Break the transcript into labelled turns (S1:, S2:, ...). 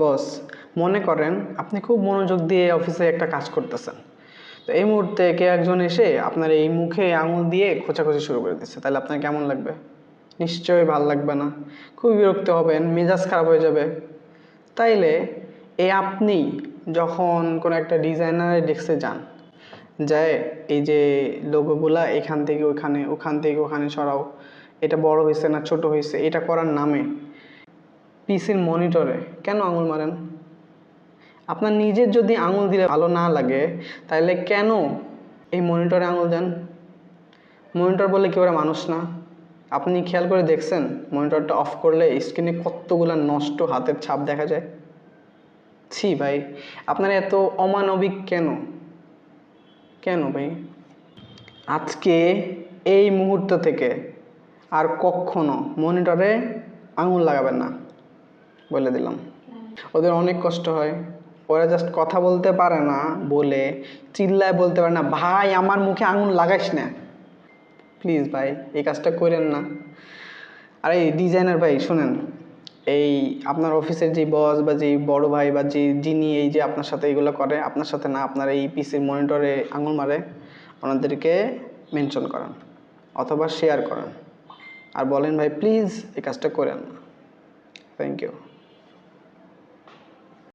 S1: বস, মনে করেন আপনি খুব মনোযোগ দিয়ে অফিসে একটা কাজ করতেছেন, তো এই মুহূর্তে কে একজন এসে আপনার এই মুখে আঙুল দিয়ে খোঁচাখুচি শুরু করে দিচ্ছে, তাহলে আপনার কেমন লাগবে? নিশ্চয়ই ভালো লাগবে না, খুব বিরক্ত হবেন, মেজাজ খারাপ হয়ে যাবে। তাইলে এই আপনি যখন কোনো একটা ডিজাইনারের ডেস্কে যান, যায় এই যে লোগোগুলা এখান থেকে ওখানে, ওখান থেকে ওখানে সরাও, এটা বড় হয়েছে না ছোট হয়েছে, এটা করার নামে পিসির মনিটরে কেন আঙুল মারেন? আপনার নিজের যদি আঙুল দিলে ভালো না লাগে, তাহলে কেন এই মনিটরে আঙুল দেন? মনিটর বলে কি ওরা মানুষ না? আপনি খেয়াল করে দেখছেন মনিটরটা অফ করলে স্ক্রিনে কতগুলো নষ্ট হাতের ছাপ দেখা যায়? ছি ভাই, আপনারা এত অমানবিক কেন? কেন ভাই? আজকে এই মুহূর্ত থেকে আর কখনো মনিটরে আঙুল লাগাবেন না, বলে দিলাম। ওদের অনেক কষ্ট হয়, ওরা জাস্ট কথা বলতে পারে না বলে চিল্লায় বলতে পারে না, ভাই আমার মুখে আঙুল লাগাইস না। প্লিজ ভাই, এই কাজটা করেন না। আর এই ডিজাইনার ভাই শুনেন, এই আপনার অফিসের যে বস বা যে বড় ভাই বা যিনি এই যে আপনার সাথে এগুলো করে, আপনার সাথে না, আপনার এই পিসির মনিটরে আঙুল মারে, ওনাদেরকে মেনশন করান অথবা শেয়ার করান, আর বলেন ভাই প্লিজ এই কাজটা করেন না। Thank you.